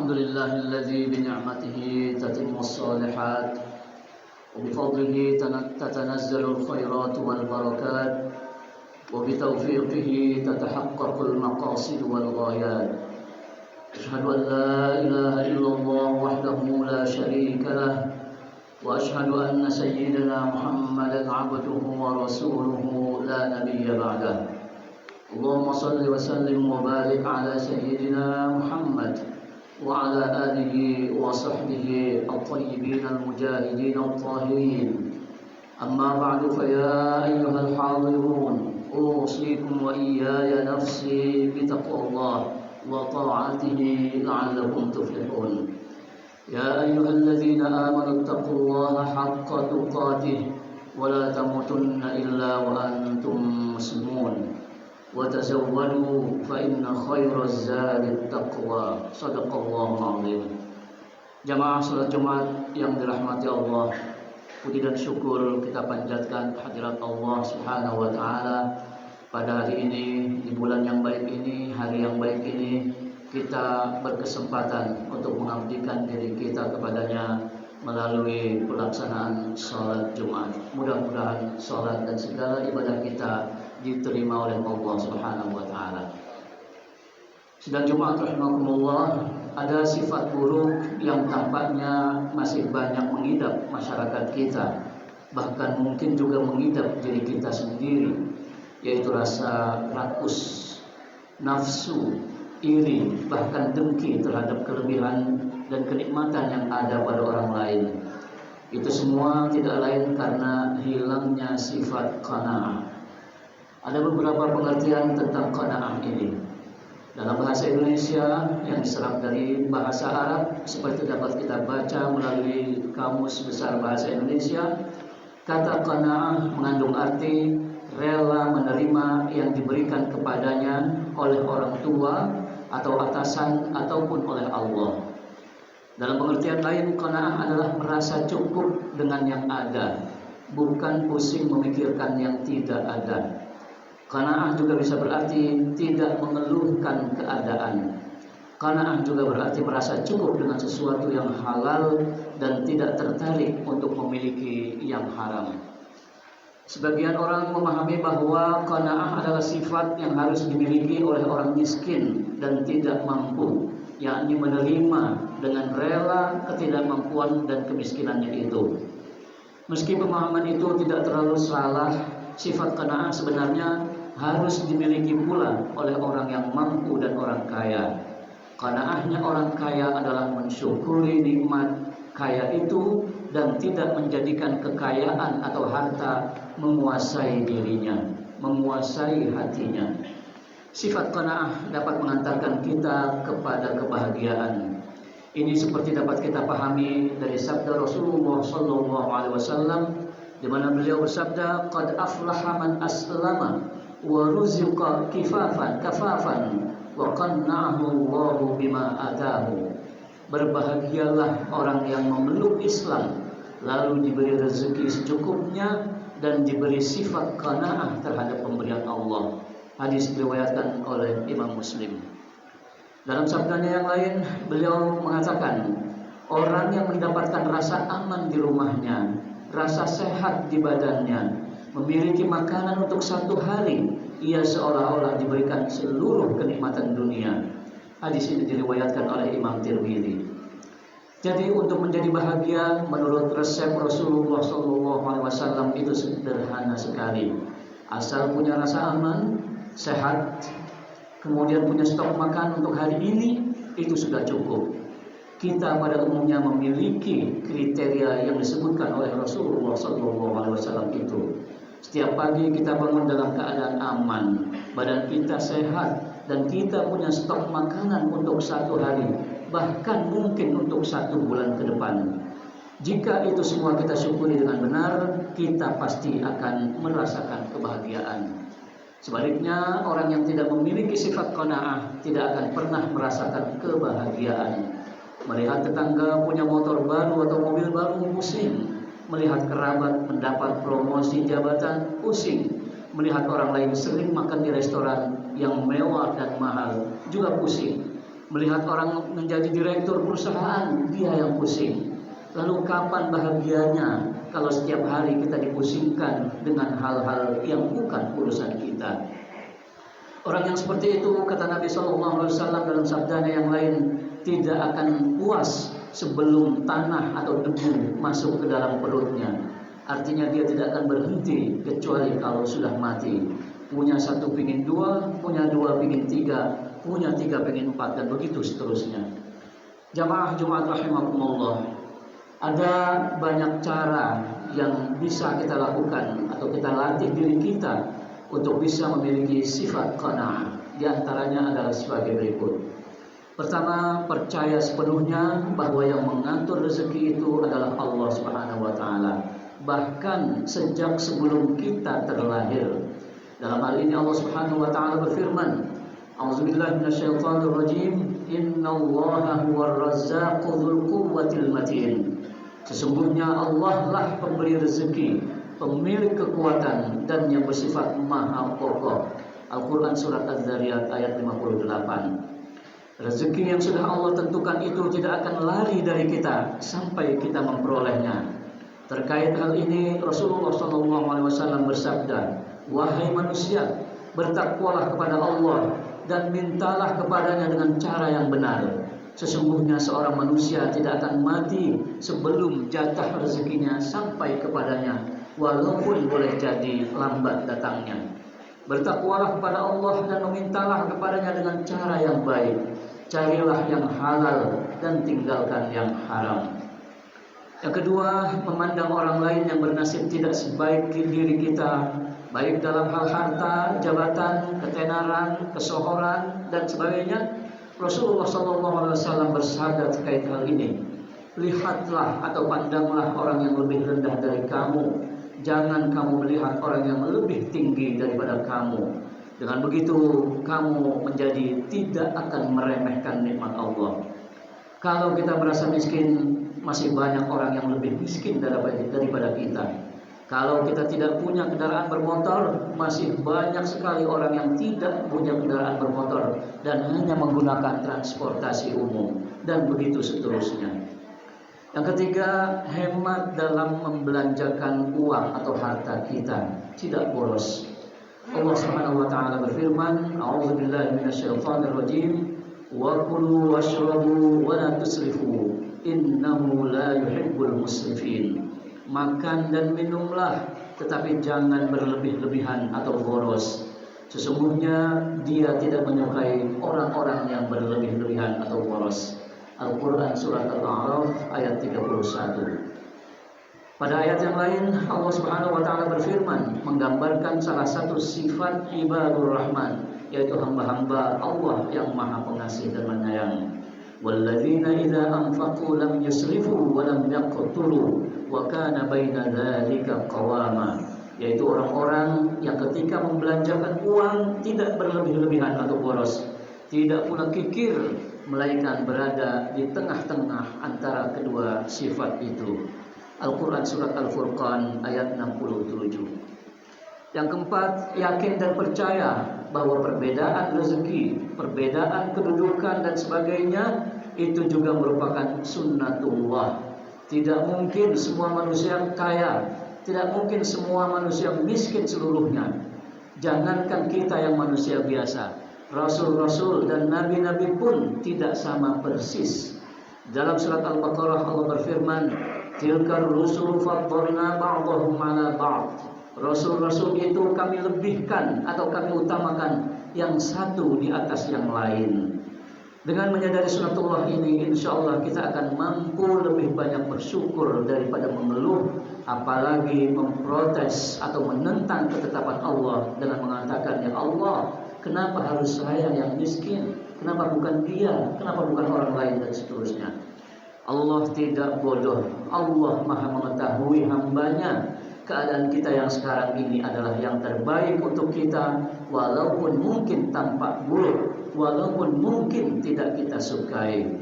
الحمد لله الذي بنعمته تتم الصالحات وبفضله تتنزل الخيرات والبركات وبتوفيقه تتحقق المقاصد والغايات. أشهد أن لا إله إلا الله وحده لا شريك له وأشهد أن سيدنا محمدا عبده ورسوله لا نبي بعده. اللهم صل وسلم وبارك على سيدنا محمد وعلى آله وصحبه الطيبين المجاهدين الطاهرين. أما بعد فيا أيها الحاضرون أوصيكم وإياي نفسي بتقوى الله وطاعته لعلكم تفلحون. يا أيها الذين آمنوا اتقوا الله حق تقاته ولا تموتن إلا وأنتم مسلمون وتزودوا فإن خير الزاد التقوى. صدق الله العظيم. Jamaah salat Jumat yang dirahmati Allah, puji dan syukur kita panjatkan hadirat Allah Subhanahu wa taala pada hari ini, di bulan yang baik ini, hari yang baik ini, kita berkesempatan untuk mengabdikan diri kita kepadanya melalui pelaksanaan salat Jumat. Mudah-mudahan salat dan segala ibadah kita diterima oleh Allah Subhanahu wa taala. Sidang Jumat rahimakumullah, ada sifat buruk yang tampaknya masih banyak mengidap masyarakat kita, bahkan mungkin juga mengidap diri kita sendiri, yaitu rasa rakus, nafsu, iri, bahkan dengki terhadap kelebihan dan kenikmatan yang ada pada orang lain. Itu semua tidak lain karena hilangnya sifat qanaah. Ada beberapa pengertian tentang qanaah ini. Dalam bahasa Indonesia yang diserap dari bahasa Arab, seperti dapat kita baca melalui Kamus Besar Bahasa Indonesia, kata qanaah mengandung arti rela menerima yang diberikan kepadanya oleh orang tua atau atasan ataupun oleh Allah. Dalam pengertian lain, qanaah adalah merasa cukup dengan yang ada, bukan pusing memikirkan yang tidak ada. Qanaah juga bisa berarti tidak mengeluhkan keadaan. Qanaah juga berarti merasa cukup dengan sesuatu yang halal dan tidak tertarik untuk memiliki yang haram. Sebagian orang memahami bahwa qanaah adalah sifat yang harus dimiliki oleh orang miskin dan tidak mampu, yakni menerima dengan rela ketidakmampuan dan kemiskinannya itu. Meski pemahaman itu tidak terlalu salah, sifat qanaah sebenarnya harus dimiliki pula oleh orang yang mampu dan orang kaya. Qanaahnya orang kaya adalah mensyukuri nikmat kaya itu dan tidak menjadikan kekayaan atau harta menguasai dirinya, menguasai hatinya. Sifat qanaah dapat mengantarkan kita kepada kebahagiaan. Ini seperti dapat kita pahami dari sabda Rasulullah SAW, di mana beliau bersabda, "Qad aflaha man aslama wa ruziqa kafafan wa qanna'ahu Allahu bima atahu." Berbahagialah orang yang memeluk Islam, lalu diberi rezeki secukupnya dan diberi sifat qanaah terhadap pemberian Allah. Hadis diriwayatkan oleh Imam Muslim. Dalam sabdanya yang lain, beliau mengatakan, orang yang mendapatkan rasa aman di rumahnya, rasa sehat di badannya, memiliki makanan untuk satu hari, ia seolah-olah diberikan seluruh kenikmatan dunia. Hadis ini diriwayatkan oleh Imam Tirmidzi. Jadi untuk menjadi bahagia menurut resep Rasulullah SAW itu sederhana sekali. Asal punya rasa aman, sehat, kemudian punya stok makan untuk hari ini, itu sudah cukup. Kita pada umumnya memiliki kriteria yang disebutkan oleh Rasulullah SAW itu. Setiap pagi kita bangun dalam keadaan aman, badan kita sehat, dan kita punya stok makanan untuk satu hari, bahkan mungkin untuk 1 bulan ke depan. Jika itu semua kita syukuri dengan benar, kita pasti akan merasakan kebahagiaan. Sebaliknya, orang yang tidak memiliki sifat qanaah tidak akan pernah merasakan kebahagiaan. Melihat tetangga punya motor baru atau mobil baru, pusing. Melihat kerabat mendapat promosi jabatan, pusing. Melihat orang lain sering makan di restoran yang mewah dan mahal, juga pusing. Melihat orang menjadi direktur perusahaan, dia yang pusing. Lalu kapan bahagianya kalau setiap hari kita dipusingkan dengan hal-hal yang bukan urusan kita? Orang yang seperti itu, kata Nabi SAW dalam sabdanya yang lain, tidak akan puas sebelum tanah atau debu masuk ke dalam perutnya. Artinya dia tidak akan berhenti kecuali kalau sudah mati. Punya satu pingin dua, punya dua pingin tiga, punya tiga pingin empat, dan begitu seterusnya. Jamaah Jumat rahimakumullah, ada banyak cara yang bisa kita lakukan atau kita latih diri kita untuk bisa memiliki sifat qanaah. Di antaranya adalah sebagai berikut. Pertama, percaya sepenuhnya bahwa yang mengatur rezeki itu adalah Allah Subhanahu wa taala, bahkan sejak sebelum kita terlahir. Dalam hal ini Allah Subhanahu wa taala berfirman, A'udzubillahi minasyaitonir rajim, innallaha huwar razzaqu dzul quwwatil matin. Sesungguhnya Allah lah pemberi rezeki, pemilik kekuatan, dan yang bersifat maha kokoh. Al-Quran Surat Az-Zariyat ayat 58. Rezeki yang sudah Allah tentukan itu tidak akan lari dari kita sampai kita memperolehnya. Terkait hal ini Rasulullah SAW bersabda, wahai manusia, bertakwalah kepada Allah dan mintalah kepadanya dengan cara yang benar. Sesungguhnya seorang manusia tidak akan mati sebelum jatah rezekinya sampai kepadanya, walaupun boleh jadi lambat datangnya. Bertakwalah kepada Allah dan memintalah kepadanya dengan cara yang baik. Carilah yang halal dan tinggalkan yang haram. Yang kedua, memandang orang lain yang bernasib tidak sebaik diri kita, baik dalam hal harta, jabatan, ketenaran, kesohoran, dan sebagainya. Rasulullah SAW bersabda terkait hal ini, lihatlah atau pandanglah orang yang lebih rendah dari kamu, jangan kamu melihat orang yang lebih tinggi daripada kamu. Dengan begitu kamu menjadi tidak akan meremehkan nikmat Allah. Kalau kita merasa miskin, masih banyak orang yang lebih miskin daripada kita. Kalau kita tidak punya kendaraan bermotor, masih banyak sekali orang yang tidak punya kendaraan bermotor dan hanya menggunakan transportasi umum, dan begitu seterusnya. Yang ketiga, hemat dalam membelanjakan uang atau harta kita, tidak boros. Allah Subhanahu wa taala berfirman, A'udzubillahi minasyaitonir rajim, wa kulu washrabu wa la tusrifu, innahu la yuhibbul musrifin. Makan dan minumlah, tetapi jangan berlebih-lebihan atau boros. Sesungguhnya dia tidak menyukai orang-orang yang berlebih-lebihan atau boros. Al-Quran Surat Al-A'raf ayat 31. Pada ayat yang lain Allah Subhanahu wa taala berfirman menggambarkan salah satu sifat ibadur rahman, yaitu hamba-hamba Allah yang maha pengasih dan penyayang. Walladzina idza anfaqu lam yusrifu wa lam yaqtulu wa kana baina dzalika qawama, yaitu orang-orang yang ketika membelanjakan uang tidak berlebih-lebihan atau boros, tidak pula kikir, melainkan berada di tengah-tengah antara kedua sifat itu. Al-Quran Surat Al-Furqan ayat 67. Yang keempat, yakin dan percaya bahwa perbedaan rezeki, perbedaan kedudukan dan sebagainya itu juga merupakan sunnatullah. Tidak mungkin semua manusia kaya, tidak mungkin semua manusia miskin seluruhnya. Jangankan kita yang manusia biasa, Rasul-Rasul dan Nabi-Nabi pun tidak sama persis. Dalam surat Al-Baqarah Allah berfirman, tilkar rusulu faddalna ba'dahum 'ala ba'd. Rasul-rasul itu kami lebihkan atau kami utamakan yang satu di atas yang lain. Dengan menyadari sunatullah ini, insya Allah kita akan mampu lebih banyak bersyukur daripada mengeluh, apalagi memprotes atau menentang ketetapan Allah dengan mengatakan, ya Allah, kenapa harus saya yang miskin? Kenapa bukan dia? Kenapa bukan orang lain? Dan seterusnya. Allah tidak bodoh. Allah maha mengetahui hambanya. Keadaan kita yang sekarang ini adalah yang terbaik untuk kita, walaupun mungkin tampak buruk, walaupun mungkin tidak kita sukai.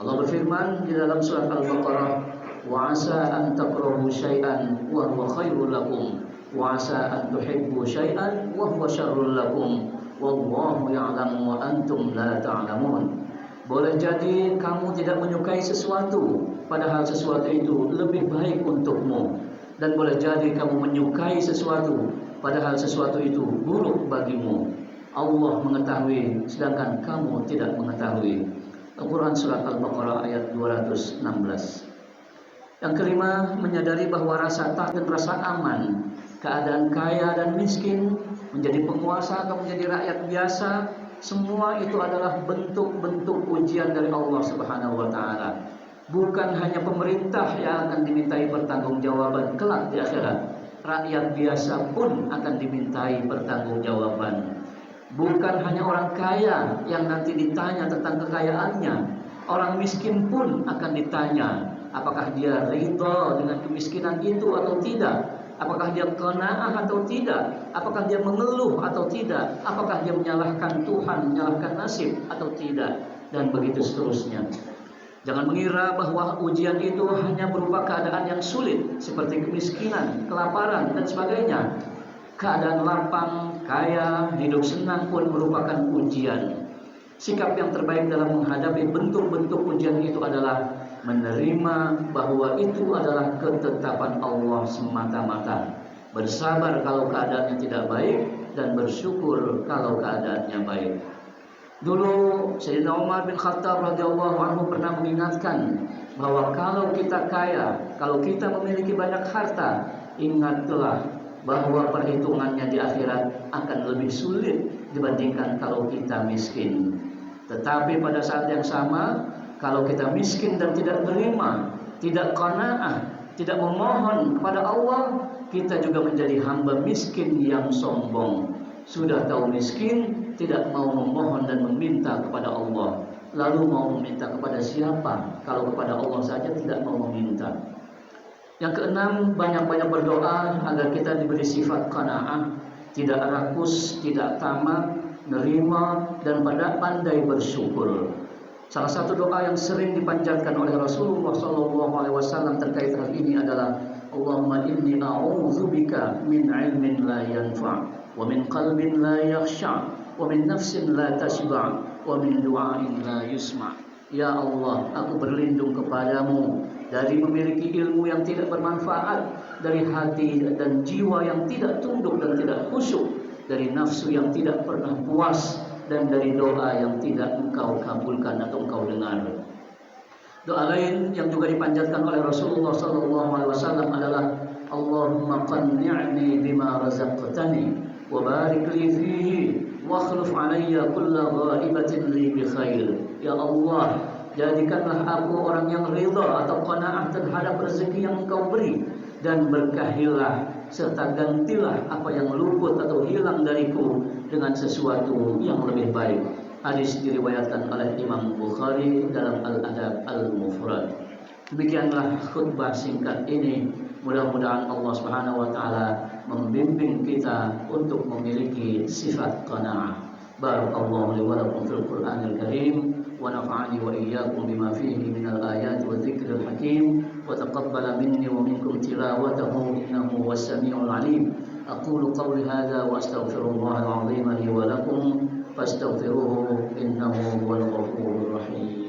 Allah berfirman di dalam surat Al-Baqarah, wa asa an takrahu syai'an wa huwa khairul lakum wa asa an tuhibbu syai'an wa huwa syarrul lakum wallahu ya'lamu wa antum la ta'lamun. Boleh jadi kamu tidak menyukai sesuatu, padahal sesuatu itu lebih baik untukmu. Dan boleh jadi kamu menyukai sesuatu, padahal sesuatu itu buruk bagimu. Allah mengetahui, sedangkan kamu tidak mengetahui. Al-Quran Surat Al-Baqarah ayat 216. Yang kelima, menyadari bahwa rasa takut dan rasa aman, keadaan kaya dan miskin, menjadi penguasa atau menjadi rakyat biasa, semua itu adalah bentuk-bentuk ujian dari Allah Subhanahu wa taala. Bukan hanya pemerintah yang akan dimintai pertanggungjawaban kelak di akhirat. Rakyat biasa pun akan dimintai pertanggungjawaban. Bukan hanya orang kaya yang nanti ditanya tentang kekayaannya. Orang miskin pun akan ditanya, apakah dia ridha dengan kemiskinan itu atau tidak? Apakah dia qanaah atau tidak? Apakah dia mengeluh atau tidak? Apakah dia menyalahkan Tuhan, menyalahkan nasib atau tidak? Dan begitu seterusnya. Jangan mengira bahwa ujian itu hanya berupa keadaan yang sulit, seperti kemiskinan, kelaparan, dan sebagainya. Keadaan lapang, kaya, hidup senang pun merupakan ujian. Sikap yang terbaik dalam menghadapi bentuk-bentuk ujian itu adalah menerima bahwa itu adalah ketetapan Allah semata-mata. Bersabar kalau keadaannya tidak baik dan bersyukur kalau keadaannya baik. Dulu Sayyidina Umar bin Khattab radhiyallahu anhu pernah mengingatkan bahwa kalau kita kaya, kalau kita memiliki banyak harta, ingatlah bahwa perhitungannya di akhirat akan lebih sulit dibandingkan kalau kita miskin. Tetapi pada saat yang sama, kalau kita miskin dan tidak terima, tidak qanaah, tidak memohon kepada Allah, kita juga menjadi hamba miskin yang sombong. Sudah tahu miskin, tidak mau memohon dan meminta kepada Allah. Lalu mau meminta kepada siapa? Kalau kepada Allah saja tidak mau meminta. Yang keenam, banyak-banyak berdoa agar kita diberi sifat qanaah, tidak rakus, tidak tamak, nerima, dan pandai bersyukur. Salah satu doa yang sering dipanjatkan oleh Rasulullah SAW terkait hal ini adalah Allahumma inni a'udzubika min ilmin la yanfa' wa min qalbin la yakhsha' wa min nafsin la tashba' wa min du'ain la yusma'. Ya Allah, aku berlindung kepadamu dari memiliki ilmu yang tidak bermanfaat, dari hati dan jiwa yang tidak tunduk dan tidak khusyuk, dari nafsu yang tidak pernah puas, dan dari doa yang tidak engkau kabulkan atau engkau dengar. Doa lain yang juga dipanjatkan oleh Rasulullah SAW adalah Allahumma qanni'ni bima razaqtani wa barik li fihi wa akhlif alayya kulla ghaibatin li bi khair. Ya Allah, jadikanlah aku orang yang ridha atau qanaah terhadap rezeki yang engkau beri, dan berkahilah serta gantilah apa yang luput atau hilang dariku dengan sesuatu yang lebih baik. Hadis diriwayatkan oleh Imam Bukhari dalam Al-Adab Al-Mufrad. Demikianlah khutbah singkat ini. Mudah-mudahan Allah Subhanahu wa taala membimbing kita untuk memiliki sifat qanaah. Barakallahu li wa lakum fil Qur'anil Karim wa nafa'ani wa iyyakum bima fihi minal ayati wa dzikril hakim wa taqabbala minni wa minkum tilawatahu innahu was-sami'ul 'alim. Aqulu qawli hadza wa astaghfirullahal 'azim li wa lakum fastaghfiruhu innahu huwal ghafurur rahim.